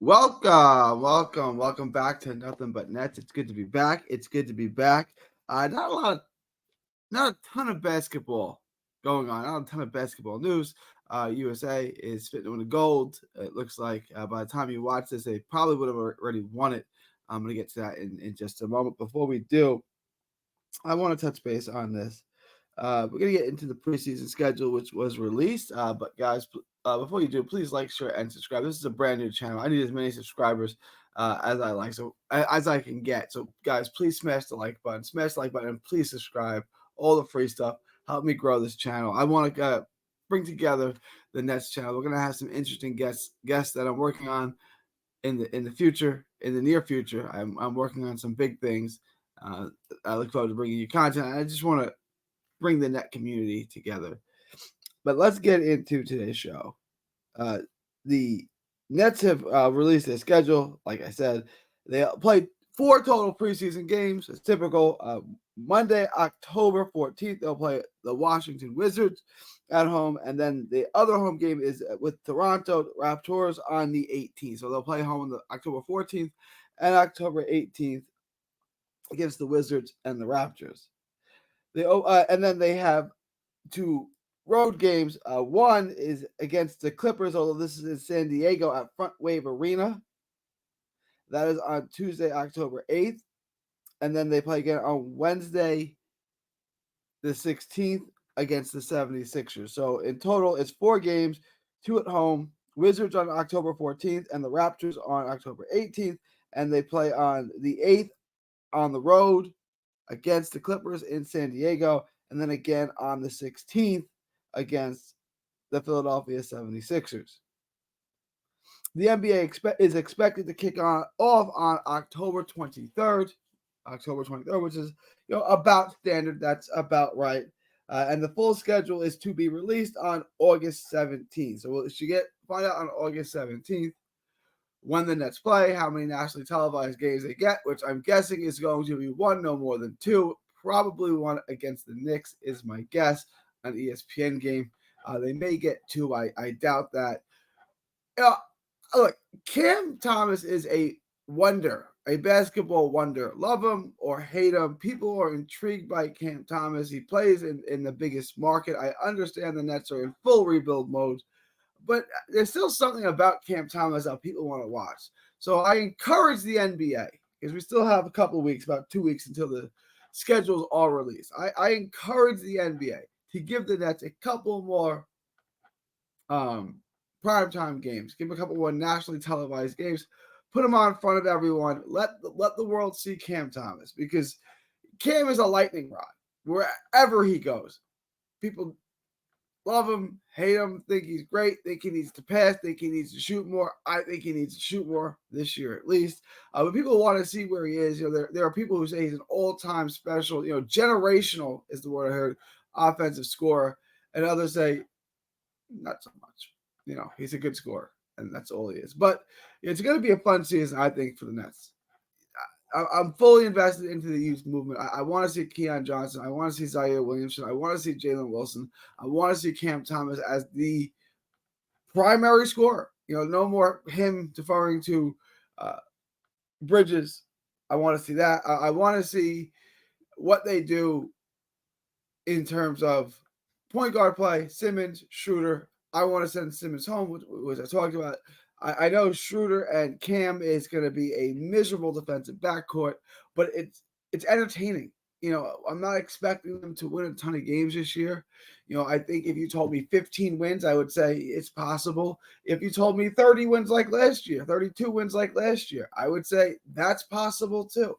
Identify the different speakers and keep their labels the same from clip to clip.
Speaker 1: Welcome back to Nothing But Nets. It's good to be back. Not a ton of basketball going on. Not a ton of basketball news. USA is fitting to win the gold. It looks like by the time you watch this, they probably would have already won it. I'm going to get to that in just a moment. Before we do, I want to touch base on this. We're going to get into the preseason schedule, which was released. But guys, before you do, please like, share, and subscribe. This is a brand new channel. I need as many subscribers as I can get. So guys, please smash the like button, and please subscribe. All the free stuff help me grow this channel. I want to bring together the Nets channel. We're gonna have some interesting guests that I'm working on in the future, in the near future. I'm working on some big things. Uh, I look forward to bringing you content. I just want to bring the net community together. But let's get into today's show. The Nets have released their schedule. Like I said, they played 4 total preseason games. It's typical. Monday, October 14th, they'll play the Washington Wizards at home. And then the other home game is with Toronto Raptors on the 18th. So they'll play home on the October 14th and October 18th against the Wizards and the Raptors. And then they have 2 road games. One is against the Clippers, although this is in San Diego at Front Wave Arena. That is on Tuesday, October 8th. And then they play again on Wednesday, the 16th, against the 76ers. So in total, it's 4 games, 2 at home. Wizards on October 14th and the Raptors on October 18th. And they play on the 8th on the road against the Clippers in San Diego. And then again on the 16th against the Philadelphia 76ers. The NBA is expected to kick off on October 23rd, which is about standard. That's about right. And the full schedule is to be released on August 17th. So we'll find out on August 17th when the Nets play, how many nationally televised games they get, which I'm guessing is going to be 1, no more than 2. Probably 1 against the Knicks is my guess, an ESPN game. They may get 2. I doubt that. Look, Cam Thomas is a wonder, a basketball wonder. Love him or hate him, people are intrigued by Cam Thomas. He plays in the biggest market. I understand the Nets are in full rebuild mode, but there's still something about Cam Thomas that people want to watch. So I encourage the NBA, because we still have a couple of weeks, about 2 weeks until the schedules are released. I encourage the NBA to give the Nets a couple more primetime games. Give them a couple more nationally televised games. Put them on in front of everyone. Let the world see Cam Thomas, because Cam is a lightning rod wherever he goes. People love him, hate him, think he's great, think he needs to pass, think he needs to shoot more. I think he needs to shoot more this year at least. But people want to see where he is. There are people who say he's an all-time special, generational is the word I heard, offensive scorer, and others say not so much. He's a good scorer, and that's all he is. But it's going to be a fun season, I think, for the Nets. I'm fully invested into the youth movement. I want to see Keon Johnson. I want to see Zaire Williamson. I want to see Jalen Wilson. I want to see Cam Thomas as the primary scorer. No more him deferring to Bridges. I want to see that. I want to see what they do in terms of point guard play, Simmons, Schroeder. I want to send Simmons home, which I talked about. I know Schroeder and Cam is going to be a miserable defensive backcourt, but it's entertaining. I'm not expecting them to win a ton of games this year. I think if you told me 15 wins, I would say it's possible. If you told me 30 wins like last year, 32 wins like last year, I would say that's possible too.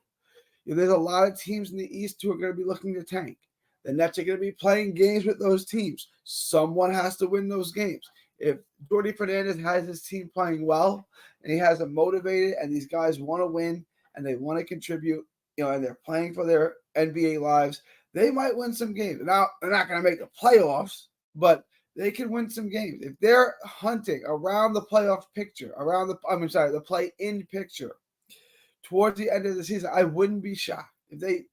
Speaker 1: There's a lot of teams in the East who are going to be looking to tank. The Nets are going to be playing games with those teams. Someone has to win those games. If Jordi Fernandez has his team playing well and he has them motivated and these guys want to win and they want to contribute, and they're playing for their NBA lives, they might win some games. Now, they're not going to make the playoffs, but they can win some games. If they're hunting around the playoff picture, the play-in picture towards the end of the season, I wouldn't be shocked if they,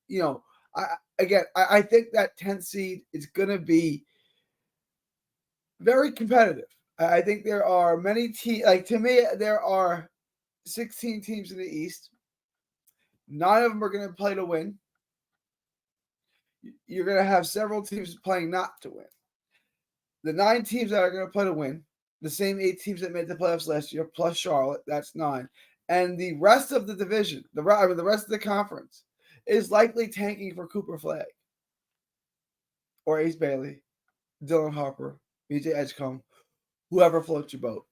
Speaker 1: I think that 10th seed is going to be very competitive. I think there are many teams, to me, there are 16 teams in the East. 9 of them are going to play to win. You're going to have several teams playing not to win. The 9 teams that are going to play to win, the same 8 teams that made the playoffs last year, plus Charlotte, that's 9. And the rest of the division, the rest of the conference, is likely tanking for Cooper Flagg or Ace Bailey, Dylan Harper, BJ Edgecombe, whoever floats your boat.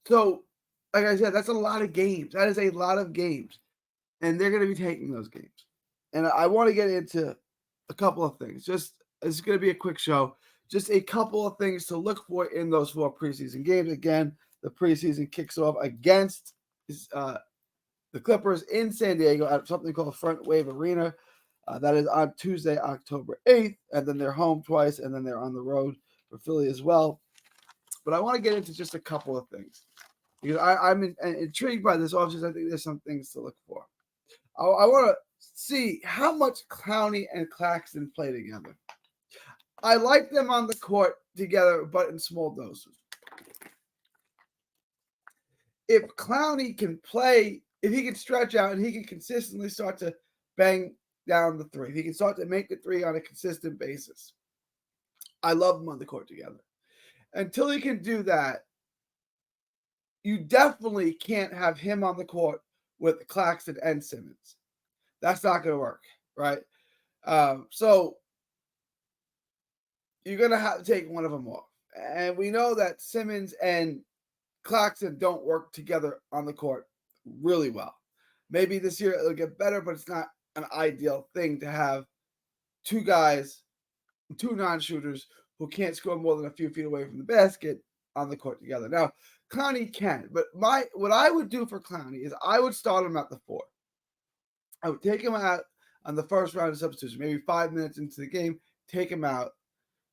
Speaker 1: So, like I said, that's a lot of games. That is a lot of games. And they're going to be taking those games. And I want to get into a couple of things. It's going to be a quick show. Just a couple of things to look for in those 4 preseason games. Again, the preseason kicks off against the Clippers in San Diego at something called Front Wave Arena. That is on Tuesday, October 8th. And then they're home twice, and then they're on the road for Philly as well. But I want to get into just a couple of things. Because I'm intrigued by this offseason. I think there's some things to look for. I want to see how much Clowney and Claxton play together. I like them on the court together, but in small doses. If Clowney can play, if he can stretch out and he can consistently start to bang down the 3, if he can start to make the 3 on a consistent basis, I love them on the court together. Until he can do that, you definitely can't have him on the court with Claxton and Simmons. That's not going to work, right? So you're going to have to take one of them off. And we know that Simmons and Claxton don't work together on the court really well. Maybe this year it'll get better, but it's not an ideal thing to have 2 guys, 2 non-shooters who can't score more than a few feet away from the basket on the court together. Now, Clowney can, but what I would do for Clowney is I would start him at the 4. I would take him out on the first round of substitution, maybe 5 minutes into the game, take him out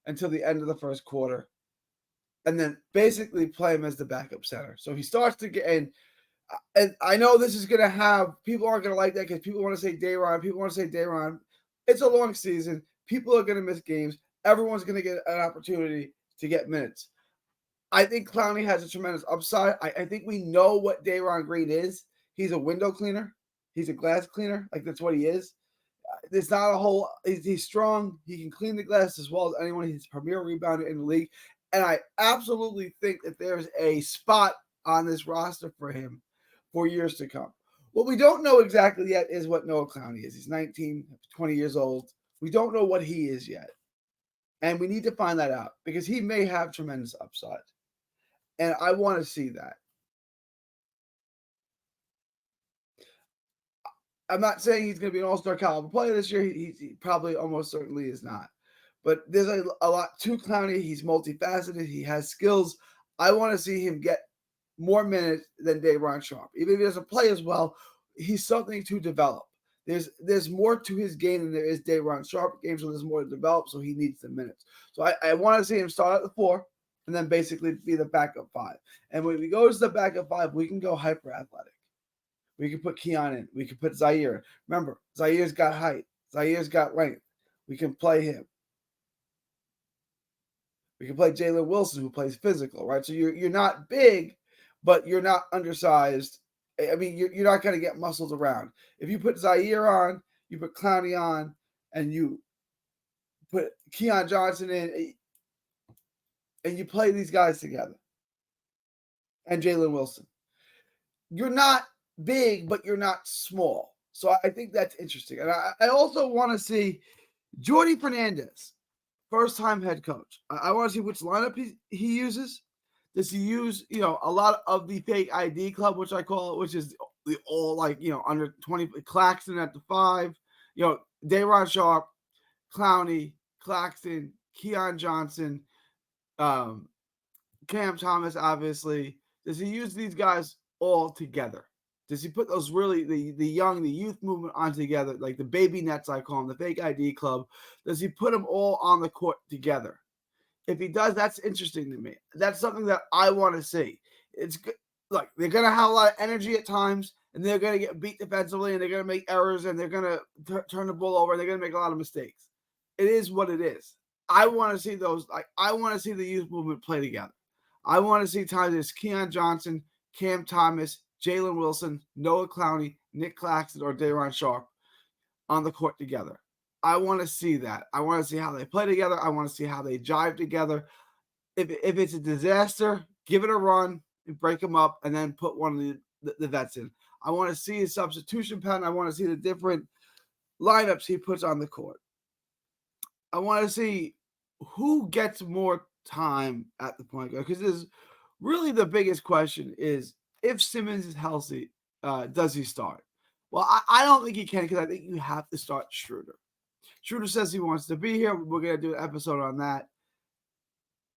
Speaker 1: until the end of the first quarter, and then basically play him as the backup center. So he starts to get in. And I know this is going to have – people aren't going to like that because people want to say Day'Ron. It's a long season. People are going to miss games. Everyone's going to get an opportunity to get minutes. I think Clowney has a tremendous upside. I think we know what Day'Ron Green is. He's a window cleaner. He's a glass cleaner. Like, that's what he is. There's not a whole – he's strong. He can clean the glass as well as anyone. He's a premier rebounder in the league. And I absolutely think that there's a spot on this roster for him for years to come. What we don't know exactly yet is what Noah Clowney is. He's 19, 20 years old. We don't know what he is yet. And we need to find that out because he may have tremendous upside. And I want to see that. I'm not saying he's going to be an all-star caliber player this year. He probably almost certainly is not. But there's a lot to Clowney. He's multifaceted. He has skills. I want to see him get more minutes than Day'Ron Sharpe. Even if he doesn't play as well, he's something to develop. There's more to his game than there is Day'Ron Sharpe games, so there's more to develop, so he needs the minutes. So I want to see him start at the 4 and then basically be the backup 5. And when he goes to the backup 5, we can go hyper-athletic. We can put Keon in. We can put Zaire in. Remember, Zaire's got height. Zaire's got length. We can play him. We can play Jalen Wilson, who plays physical, right? So you're not big, but you're not undersized. I mean, you're not going to get muscles around. If you put Zaire on, you put Clowney on, and you put Keon Johnson in, and you play these guys together, and Jalen Wilson, you're not big, but you're not small. So I think that's interesting. And I also want to see Jordi Fernandez, first-time head coach. I want to see which lineup he uses. Does he use, a lot of the fake ID club, which I call it, which is the all under 20, Claxton at the 5, Day'Ron Sharpe, Clowney, Claxton, Keon Johnson, Cam Thomas, obviously. Does he use these guys all together? Does he put those really, the youth movement on together, like the baby nets, I call them, the fake ID club? Does he put them all on the court together? If he does, that's interesting to me. That's something that I want to see. It's good. Look, they're going to have a lot of energy at times, and they're going to get beat defensively, and they're going to make errors, and they're going to turn the ball over, and they're going to make a lot of mistakes. It is what it is. I want to see those. I want to see the youth movement play together. I want to see times Keon Johnson, Cam Thomas, Jalen Wilson, Noah Clowney, Nick Claxton, or Day'Ron Sharpe on the court together. I want to see that. I want to see how they play together. I want to see how they jive together. If it's a disaster, give it a run and break them up, and then put one of the vets in. I want to see his substitution pattern. I want to see the different lineups he puts on the court. I want to see who gets more time at the point guard, because there's really the biggest question is if Simmons is healthy, does he start? Well, I don't think he can, because I think you have to start Schroeder. Schroeder says he wants to be here. We're going to do an episode on that.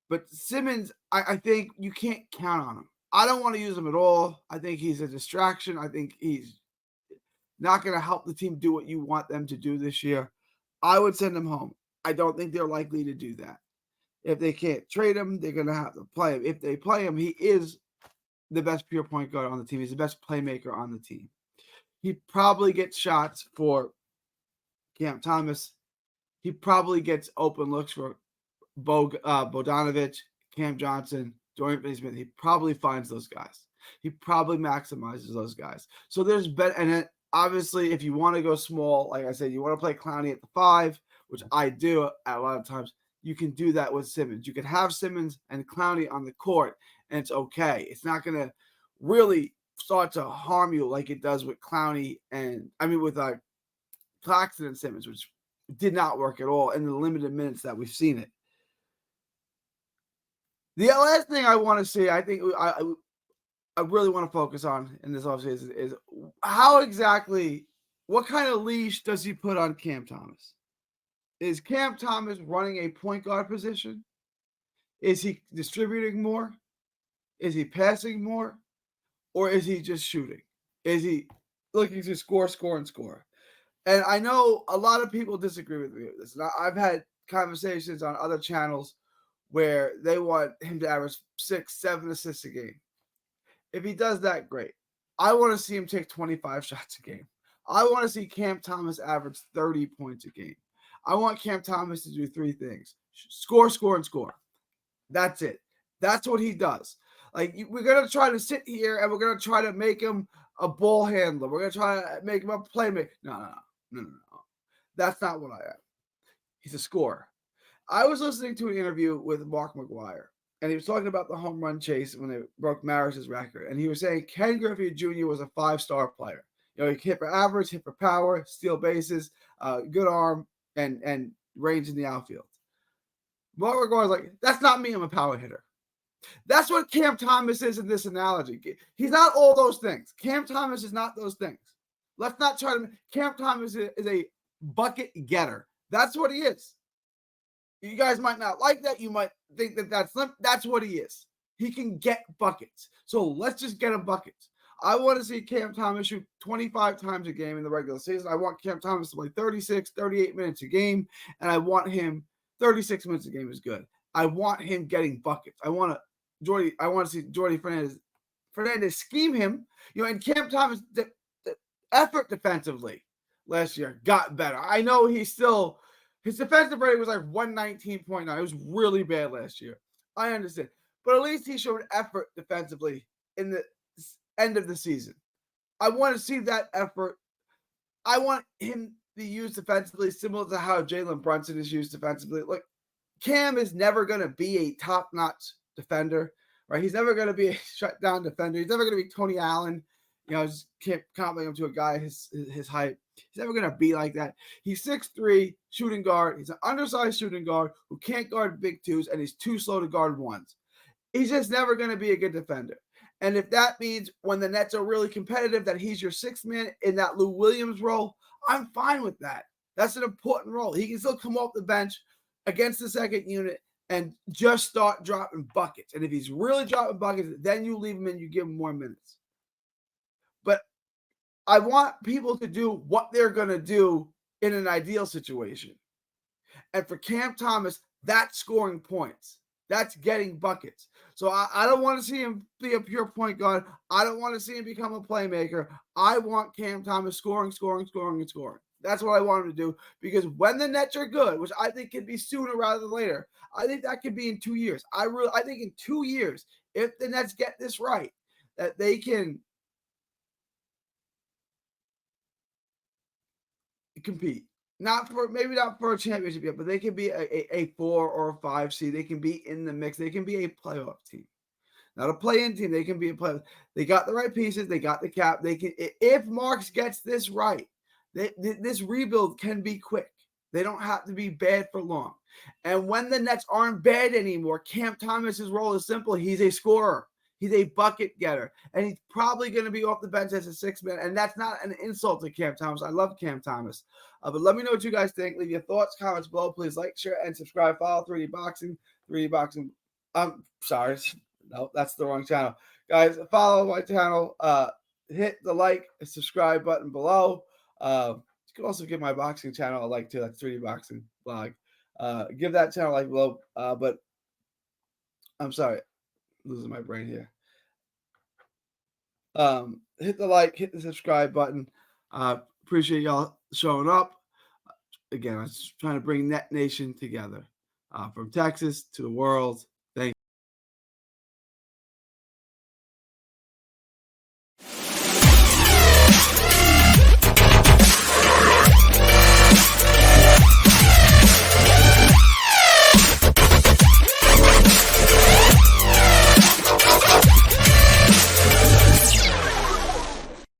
Speaker 1: But Simmons, I think you can't count on him. I don't want to use him at all. I think he's a distraction. I think he's not going to help the team do what you want them to do this year. I would send him home. I don't think they're likely to do that. If they can't trade him, they're going to have to play him. If they play him, he is the best pure point guard on the team. He's the best playmaker on the team. He probably gets shots for Cam Thomas. He probably gets open looks for Bogdanovic, Cam Johnson, Dorian Finney-Smith. He probably finds those guys. He probably maximizes those guys. So there's better. And then obviously, if you want to go small, like I said, you want to play Clowney at the 5, which I do at a lot of times. You can do that with Simmons. You can have Simmons and Clowney on the court, and it's okay. It's not going to really start to harm you like it does with Clowney with Claxton and Simmons, which did not work at all in the limited minutes that we've seen it. The last thing I want to see, I think I really want to focus on in this offseason is how exactly, what kind of leash does he put on Cam Thomas? Is Cam Thomas running a point guard position? Is he distributing more? Is he passing more? Or is he just shooting? Is he looking to score? And I know a lot of people disagree with me with this. And I've had conversations on other channels where they want him to average 6-7 assists a game. If he does that, great. I want to see him take 25 shots a game. I want to see Cam Thomas average 30 points a game. I want Cam Thomas to do 3 things: score, and score. That's it. That's what he does. Like, we're going to try to sit here and we're going to try to make him a ball handler. We're going to try to make him a playmaker. No. That's not what I am. He's a scorer. I was listening to an interview with Mark McGuire, and he was talking about the home run chase when they broke Maris's record. And he was saying Ken Griffey Jr. was a 5-star player. He hit for average, hit for power, steal bases, good arm, and range in the outfield. Mark McGuire's like, that's not me. I'm a power hitter. That's what Cam Thomas is in this analogy. He's not all those things. Cam Thomas is not those things. Let's not try to. Cam Thomas is a bucket getter. That's what he is. You guys might not like that. You might think that that's limp. That's what he is. He can get buckets. So let's just get him buckets. I want to see Cam Thomas shoot 25 times a game in the regular season. I want Cam Thomas to play 36, 38 minutes a game, and I want him 36 minutes a game is good. I want him getting buckets. I want to see Jordy Fernandez scheme him. And Cam Thomas, the effort defensively last year got better. I know his defensive rating was like 119.9. It was really bad last year. I understand. But at least he showed effort defensively in the end of the season. I want to see that effort. I want him to be used defensively similar to how Jalen Brunson is used defensively. Like, Cam is never going to be a top-notch defender, right? He's never going to be a shutdown defender. He's never going to be Tony Allen. Just can't compliment him to a guy his height. He's never going to be like that. He's 6'3", shooting guard. He's an undersized shooting guard who can't guard big twos, and he's too slow to guard ones. He's just never going to be a good defender. And if that means when the Nets are really competitive that he's your 6th man in that Lou Williams role, I'm fine with that. That's an important role. He can still come off the bench against the second unit and just start dropping buckets. And if he's really dropping buckets, then you leave him and you give him more minutes. But I want people to do what they're going to do in an ideal situation. And for Cam Thomas, that's scoring points. That's getting buckets. So I don't want to see him be a pure point guard. I don't want to see him become a playmaker. I want Cam Thomas scoring. That's what I want him to do, because when the Nets are good, which I think could be sooner rather than later, I think that could be in 2 years. I think in 2 years, if the Nets get this right, that they can compete. Not for, maybe not for a championship yet, but they can be a 4 or 5 seed. They can be in the mix. They can be a playoff team, not a play-in team. They can be a play. They got the right pieces. They got the cap. They can. If Marks gets this right, this rebuild can be quick. They don't have to be bad for long. And when the Nets aren't bad anymore, Cam Thomas's role is simple. He's a scorer. He's a bucket getter, and he's probably going to be off the bench as a six-man. And that's not an insult to Cam Thomas. I love Cam Thomas. But let me know what you guys think. Leave your thoughts, comments below. Please like, share, and subscribe. Follow 3D Boxing. 3D Boxing. I'm sorry. No, that's the wrong channel. Guys, follow my channel. Hit the like and subscribe button below. You can also give my boxing channel a like too. That's 3D Boxing Blog. Give that channel a like below. But I'm sorry. Losing my brain here. Hit the like, hit the subscribe button. Appreciate y'all showing up. Again, I was trying to bring Net Nation together, from Texas to the world.